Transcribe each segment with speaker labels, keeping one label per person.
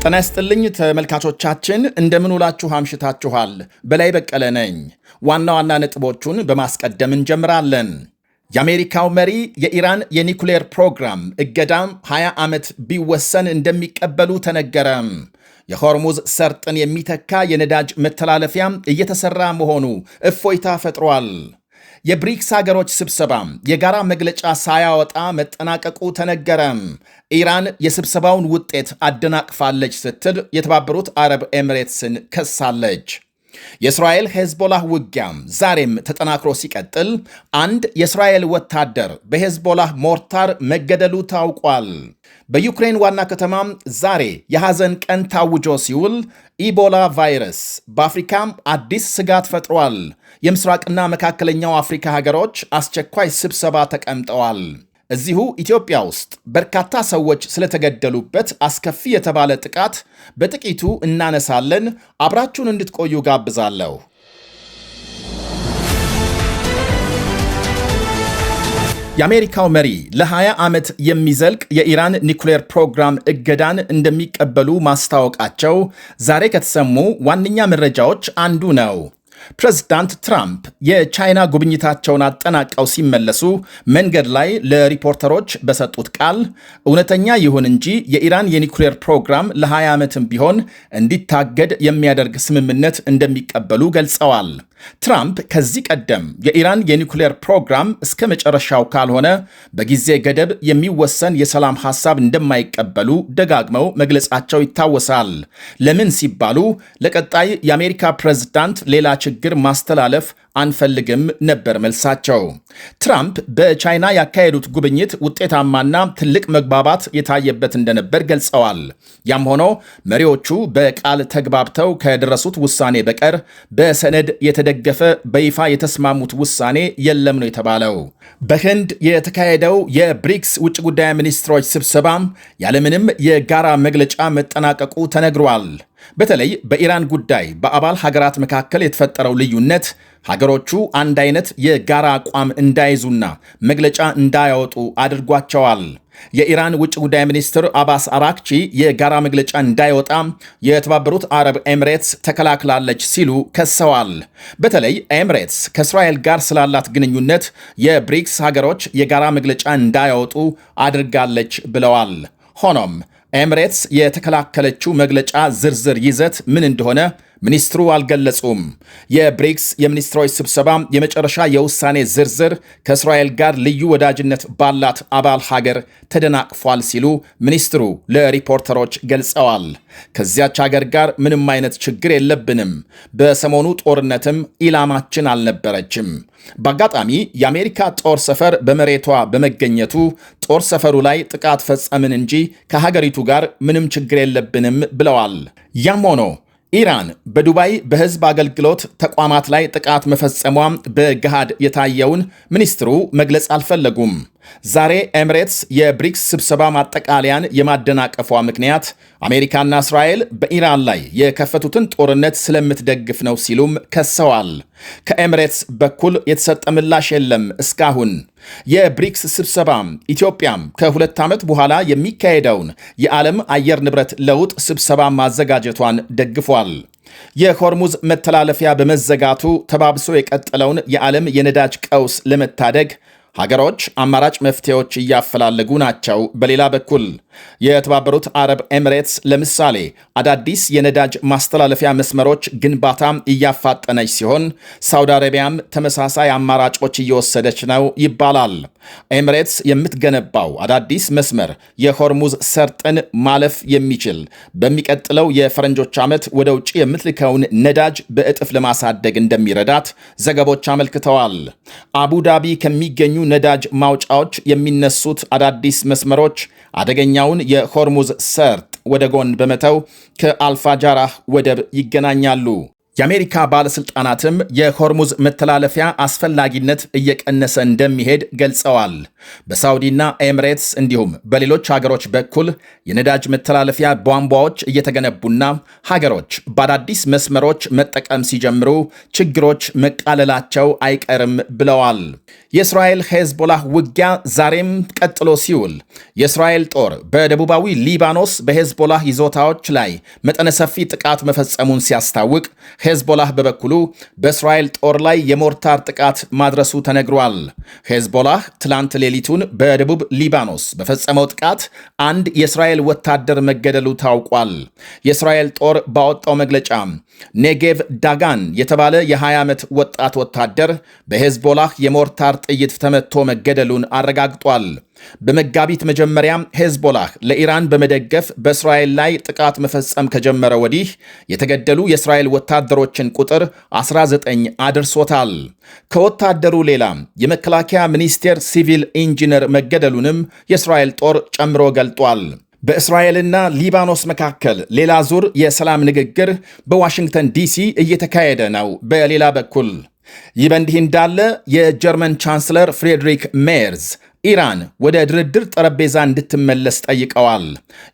Speaker 1: ጤና ይስጥልኝ ተመልካቾቻችን፣ እንደምን ውላችሁ አምሽታችኋል? በላይ በቀለ ነኝ። ዋና ዋና ነጥቦቹን በማስቀደም እንጀምራለን። የአሜሪካው መሪ የኢራን የኒኩሌር ፕሮግራም እገዳም 20 ዓመት ቢወሰን እንደሚቀበሉ ተነገረ። የሆርሙዝ ሰርጥን የሚተካ የነዳጅ መተላለፊያም እየተሰራ መሆኑ እፎይታ ፈጥሯል። የብሪክስ ሀገሮች ስብሰባ የጋራ መግለጫ ሳያወጣ መጠናቀቁ ተነገረ። ኢራን የስብሰባውን ውጤት አደናቅፋለች ስትል የተባበሩት አረብ ኤሚሬትስን ከሳለች። የእስራኤል ሄዝቦላህ ውጊያም ዛሬም ተጠናክሮ ሲቀጥል አንድ የእስራኤል ወታደር በሄዝቦላህ ሞርታር መገደሉ ታውቋል። በዩክሬን ዋና ከተማ ዛሬ የሐዘን ቀን ታውጆ ሲውል ኢቦላ ቫይረስ በአፍሪካም አዲስ ስጋት ፈጥሯል። የምስራቅና መካከለኛው አፍሪካ ሀገሮች አስቸኳይ ስብሰባ ተቀምጠዋል። እዚሁ ኢትዮጵያ ውስጥ በርካታ ሰዎች ስለተገደሉበት አስከፊ የተባለ ጥቃት በጥቂቱ እናነሳለን። አብራችሁን እንድትቆዩ ጋብዛለሁ። የአሜሪካው መሪ ለ20 ዓመት የሚዘልቅ የኢራን ኒኩሌር ፕሮግራም እገዳን እንደሚቀበሉ ማስታወቃቸው ዛሬ ከተሰሙ ዋነኛ መረጃዎች አንዱ ነው። ፕሬዝዳንት ትራምፕ የቻይና ጉብኝታቸውን አጠናቀው ሲመለሱ መንገድ ላይ ለሪፖርተሮች በሰጡት ቃል እውነተኛ ይሁን እንጂ የኢራን የኒኩሌር ፕሮግራም ለ20 ዓመትም ቢሆን እንዲታገድ የሚያደርግ ስምምነት እንደሚቀበሉ ገልጸዋል። ትራምፕ ከዚህ ቀደም የኢራን የኒኩሌር ፕሮግራም እስከ መጨረሻው ካልሆነ በጊዜ ገደብ የሚወሰን የሰላም ሐሳብ እንደማይቀበሉ ደጋግመው መግለጻቸው ይታወሳል። ለምን ሲባሉ ለቀጣይ የአሜሪካ ፕሬዝዳንት ሌላ ችግር ማስተላለፍ አንፈልግም ነበር መልሳቸው። ትራምፕ በቻይና ያካሄዱት ጉብኝት ውጤታማና ትልቅ መግባባት የታየበት እንደነበር ገልጸዋል። ያም ሆኖ መሪዎቹ በቃል ተግባብተው ከደረሱት ውሳኔ በቀር በሰነድ የተደገፈ በይፋ የተስማሙት ውሳኔ የለም ነው የተባለው። በህንድ የተካሄደው የብሪክስ ውጭ ጉዳይ ሚኒስትሮች ስብሰባም ያለምንም የጋራ መግለጫ መጠናቀቁ ተነግሯል። በተለይ በኢራን ጉዳይ በአባል ሀገራት መካከል የተፈጠረው ልዩነት ሀገሮቹ አንድ አይነት የጋራ አቋም እንዳይዙና መግለጫ እንዳያወጡ አድርጓቸዋል። የኢራን ውጭ ጉዳይ ሚኒስትር አባስ አራክቺ የጋራ መግለጫ እንዳይወጣ የተባበሩት አረብ ኤሚሬትስ ተከላክላለች ሲሉ ከሰዋል። በተለይ ኤሚሬትስ ከእስራኤል ጋር ስላላት ግንኙነት የብሪክስ ሀገሮች የጋራ መግለጫ እንዳያወጡ አድርጋለች ብለዋል። ሆኖም ኤሚሬትስ የተከላከለችው መግለጫ ዝርዝር ይዘት ምን እንደሆነ ሚኒስትሩ አልገለጹም። የብሪክስ የሚኒስትሮች ስብሰባ የመጨረሻ የውሳኔ ዝርዝር ከእስራኤል ጋር ልዩ ወዳጅነት ባላት አባል ሀገር ተደናቅፏል ሲሉ ሚኒስትሩ ለሪፖርተሮች ገልጸዋል። ከዚያች ሀገር ጋር ምንም አይነት ችግር የለብንም፣ በሰሞኑ ጦርነትም ኢላማችን አልነበረችም። በአጋጣሚ የአሜሪካ ጦር ሰፈር በመሬቷ በመገኘቱ ጦር ሰፈሩ ላይ ጥቃት ፈጸምን እንጂ ከሀገሪቱ ጋር ምንም ችግር የለብንም ብለዋል። ያም ሆኖ ኢራን በዱባይ በሕዝብ አገልግሎት ተቋማት ላይ ጥቃት መፈጸሟም በገሃድ የታየውን ሚኒስትሩ መግለጽ አልፈለጉም። ዛሬ ኤሚሬትስ የብሪክስ ስብሰባ ማጠቃለያን የማደናቀፏ ምክንያት አሜሪካና እስራኤል በኢራን ላይ የከፈቱትን ጦርነት ስለምትደግፍ ነው ሲሉም ከሰዋል። ከኤሚሬትስ በኩል የተሰጠ ምላሽ የለም እስካሁን። የብሪክስ ስብሰባ ኢትዮጵያም ከ2 ዓመት በኋላ የሚካሄደውን የዓለም አየር ንብረት ለውጥ ስብሰባ ማዘጋጀቷን ደግፏል። የሆርሙዝ መተላለፊያ በመዘጋቱ ተባብሶ የቀጠለውን የዓለም የነዳጅ ቀውስ ለመታደግ ሀገሮች አማራጭ መፍትሄዎች እያፈላለጉ ናቸው። በሌላ በኩል የተባበሩት አረብ ኤሚሬትስ ለምሳሌ አዳዲስ የነዳጅ ማስተላለፊያ መስመሮች ግንባታ እያፋጠነች ሲሆን ሳውዲ አረቢያም ተመሳሳይ አማራጮች እየወሰደች ነው ይባላል። ኤሚሬትስ የምትገነባው አዳዲስ መስመር የሆርሙዝ ሰርጥን ማለፍ የሚችል በሚቀጥለው የፈረንጆች ዓመት ወደ ውጭ የምትልከውን ነዳጅ በእጥፍ ለማሳደግ እንደሚረዳት ዘገቦች አመልክተዋል። አቡዳቢ ከሚገኙ ነዳጅ ማውጫዎች የሚነሱት አዳዲስ መስመሮች አደገኛውን የሆርሙዝ ሰርጥ ወደ ጎን በመተው ከአልፋጃራህ ወደብ ይገናኛሉ። የአሜሪካ ባለሥልጣናትም የሆርሙዝ መተላለፊያ አስፈላጊነት እየቀነሰ እንደሚሄድ ገልጸዋል። በሳውዲና ኤምሬትስ እንዲሁም በሌሎች ሀገሮች በኩል የነዳጅ መተላለፊያ ቧንቧዎች እየተገነቡና ሀገሮች በአዳዲስ መስመሮች መጠቀም ሲጀምሩ ችግሮች መቃለላቸው አይቀርም ብለዋል። የእስራኤል ሄዝቦላህ ውጊያ ዛሬም ቀጥሎ ሲውል የእስራኤል ጦር በደቡባዊ ሊባኖስ በሄዝቦላህ ይዞታዎች ላይ መጠነ ሰፊ ጥቃት መፈጸሙን ሲያስታውቅ ሄዝቦላህ በበኩሉ በእስራኤል ጦር ላይ የሞርታር ጥቃት ማድረሱ ተነግሯል። ሄዝቦላህ ትላንት ሌሊቱን በደቡብ ሊባኖስ በፈጸመው ጥቃት አንድ የእስራኤል ወታደር መገደሉ ታውቋል። የእስራኤል ጦር ባወጣው መግለጫ ኔጌቭ ዳጋን የተባለ የ20 ዓመት ወጣት ወታደር በሄዝቦላህ የሞርታር ጥይት ተመቶ መገደሉን አረጋግጧል። በመጋቢት መጀመሪያም ሄዝቦላህ ለኢራን በመደገፍ በእስራኤል ላይ ጥቃት መፈጸም ከጀመረ ወዲህ የተገደሉ የእስራኤል ወታደሮችን ቁጥር 19 አድርሶታል። ከወታደሩ ሌላ የመከላከያ ሚኒስቴር ሲቪል ኢንጂነር መገደሉንም የእስራኤል ጦር ጨምሮ ገልጧል። በእስራኤልና ሊባኖስ መካከል ሌላ ዙር የሰላም ንግግር በዋሽንግተን ዲሲ እየተካሄደ ነው። በሌላ በኩል ይህ በእንዲህ እንዳለ የጀርመን ቻንስለር ፍሬድሪክ ሜርዝ ኢራን ወደ ድርድር ጠረጴዛ እንድትመለስ ጠይቀዋል።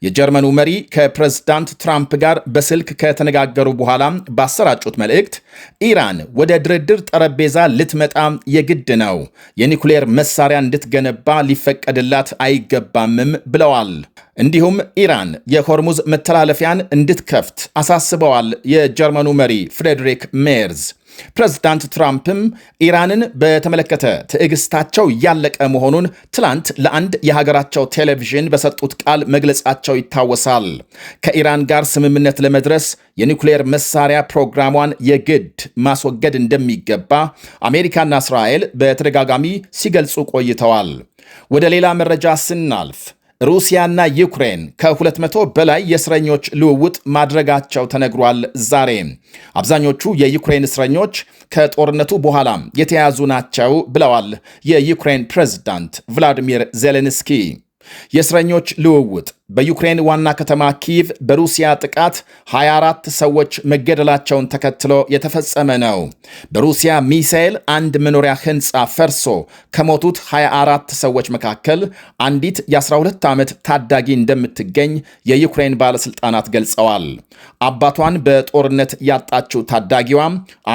Speaker 1: የጀርመኑ መሪ ከፕሬዝዳንት ትራምፕ ጋር በስልክ ከተነጋገሩ በኋላ ባሰራጩት መልእክት ኢራን ወደ ድርድር ጠረጴዛ ልትመጣ የግድ ነው፣ የኒኩሌር መሳሪያ እንድትገነባ ሊፈቀድላት አይገባምም ብለዋል። እንዲሁም ኢራን የሆርሙዝ መተላለፊያን እንድትከፍት አሳስበዋል። የጀርመኑ መሪ ፍሬድሪክ ሜርዝ ፕሬዝዳንት ትራምፕም ኢራንን በተመለከተ ትዕግስታቸው እያለቀ መሆኑን ትላንት ለአንድ የሀገራቸው ቴሌቪዥን በሰጡት ቃል መግለጻቸው ይታወሳል። ከኢራን ጋር ስምምነት ለመድረስ የኒውክሌር መሳሪያ ፕሮግራሟን የግድ ማስወገድ እንደሚገባ አሜሪካና እስራኤል በተደጋጋሚ ሲገልጹ ቆይተዋል። ወደ ሌላ መረጃ ስናልፍ ሩሲያና ዩክሬን ከ200 በላይ የእስረኞች ልውውጥ ማድረጋቸው ተነግሯል። ዛሬ አብዛኞቹ የዩክሬን እስረኞች ከጦርነቱ በኋላ የተያዙ ናቸው ብለዋል የዩክሬን ፕሬዝዳንት ቭላዲሚር ዜሌንስኪ። የእስረኞች ልውውጥ በዩክሬን ዋና ከተማ ኪቭ በሩሲያ ጥቃት 24 ሰዎች መገደላቸውን ተከትሎ የተፈጸመ ነው። በሩሲያ ሚሳኤል አንድ መኖሪያ ሕንፃ ፈርሶ ከሞቱት 24 ሰዎች መካከል አንዲት የ12 ዓመት ታዳጊ እንደምትገኝ የዩክሬን ባለሥልጣናት ገልጸዋል። አባቷን በጦርነት ያጣችው ታዳጊዋ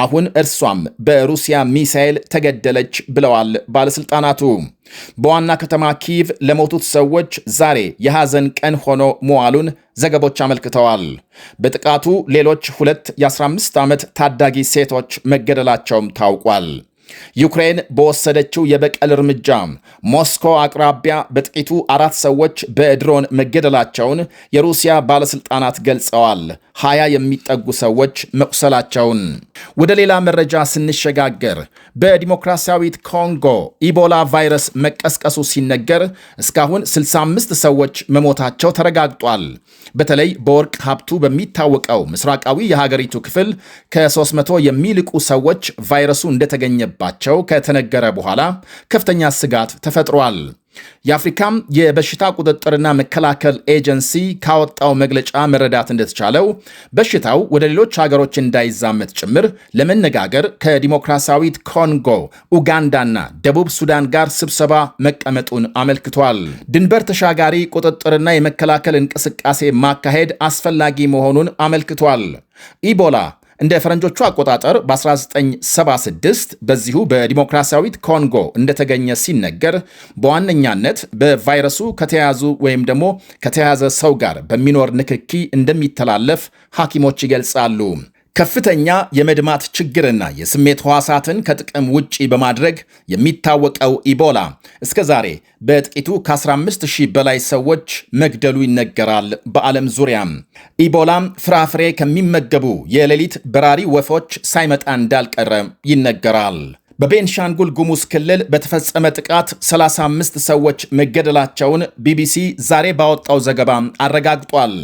Speaker 1: አሁን እርሷም በሩሲያ ሚሳኤል ተገደለች ብለዋል ባለሥልጣናቱ። በዋና ከተማ ኪቭ ለሞቱት ሰዎች ዛሬ የሐዘን ቀን ሆኖ መዋሉን ዘገቦች አመልክተዋል። በጥቃቱ ሌሎች 2 የ15 ዓመት ታዳጊ ሴቶች መገደላቸውም ታውቋል። ዩክሬን በወሰደችው የበቀል እርምጃ ሞስኮ አቅራቢያ በጥቂቱ 4 ሰዎች በድሮን መገደላቸውን የሩሲያ ባለሥልጣናት ገልጸዋል። 20 የሚጠጉ ሰዎች መቁሰላቸውን። ወደ ሌላ መረጃ ስንሸጋገር በዲሞክራሲያዊት ኮንጎ ኢቦላ ቫይረስ መቀስቀሱ ሲነገር እስካሁን 65 ሰዎች መሞታቸው ተረጋግጧል። በተለይ በወርቅ ሀብቱ በሚታወቀው ምስራቃዊ የሀገሪቱ ክፍል ከ300 የሚልቁ ሰዎች ቫይረሱ እንደተገኘባቸው ከተነገረ በኋላ ከፍተኛ ስጋት ተፈጥሯል። የአፍሪካም የበሽታ ቁጥጥርና መከላከል ኤጀንሲ ካወጣው መግለጫ መረዳት እንደተቻለው በሽታው ወደ ሌሎች ሀገሮች እንዳይዛመት ጭምር ለመነጋገር ከዲሞክራሲያዊት ኮንጎ፣ ኡጋንዳና ደቡብ ሱዳን ጋር ስብሰባ መቀመጡን አመልክቷል። ድንበር ተሻጋሪ ቁጥጥርና የመከላከል እንቅስቃሴ ማካሄድ አስፈላጊ መሆኑን አመልክቷል። ኢቦላ እንደ ፈረንጆቹ አቆጣጠር በ1976 በዚሁ በዲሞክራሲያዊት ኮንጎ እንደተገኘ ሲነገር በዋነኛነት በቫይረሱ ከተያዙ ወይም ደግሞ ከተያዘ ሰው ጋር በሚኖር ንክኪ እንደሚተላለፍ ሐኪሞች ይገልጻሉ። ከፍተኛ የመድማት ችግርና የስሜት ሕዋሳትን ከጥቅም ውጪ በማድረግ የሚታወቀው ኢቦላ እስከ ዛሬ በጥቂቱ ከ15,000 በላይ ሰዎች መግደሉ ይነገራል። በዓለም ዙሪያም ኢቦላም ፍራፍሬ ከሚመገቡ የሌሊት በራሪ ወፎች ሳይመጣ እንዳልቀረ ይነገራል። በቤንሻንጉል ጉሙዝ ክልል በተፈጸመ ጥቃት 35 ሰዎች መገደላቸውን ቢቢሲ ዛሬ ባወጣው ዘገባ አረጋግጧል።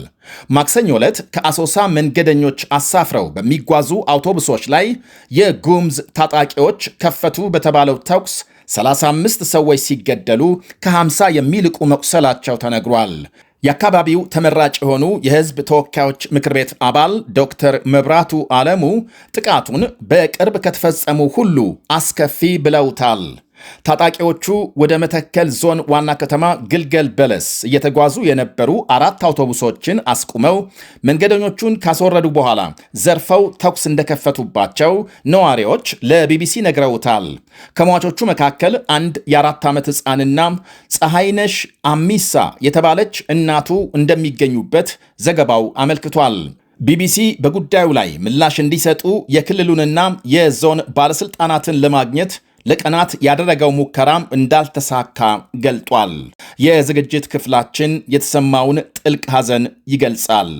Speaker 1: ማክሰኞ ዕለት ከአሶሳ መንገደኞች አሳፍረው በሚጓዙ አውቶቡሶች ላይ የጉሙዝ ታጣቂዎች ከፈቱ በተባለው ተኩስ 35 ሰዎች ሲገደሉ ከ50 የሚልቁ መቁሰላቸው ተነግሯል። የአካባቢው ተመራጭ የሆኑ የሕዝብ ተወካዮች ምክር ቤት አባል ዶክተር መብራቱ አለሙ ጥቃቱን በቅርብ ከተፈጸሙ ሁሉ አስከፊ ብለውታል። ታጣቂዎቹ ወደ መተከል ዞን ዋና ከተማ ግልገል በለስ እየተጓዙ የነበሩ 4 አውቶቡሶችን አስቁመው መንገደኞቹን ካስወረዱ በኋላ ዘርፈው ተኩስ እንደከፈቱባቸው ነዋሪዎች ለቢቢሲ ነግረውታል። ከሟቾቹ መካከል አንድ የ4 ዓመት ሕፃንና ፀሐይነሽ አሚሳ የተባለች እናቱ እንደሚገኙበት ዘገባው አመልክቷል። ቢቢሲ በጉዳዩ ላይ ምላሽ እንዲሰጡ የክልሉንና የዞን ባለሥልጣናትን ለማግኘት ለቀናት ያደረገው ሙከራም እንዳልተሳካ ገልጧል። የዝግጅት ክፍላችን የተሰማውን ጥልቅ ሐዘን ይገልጻል።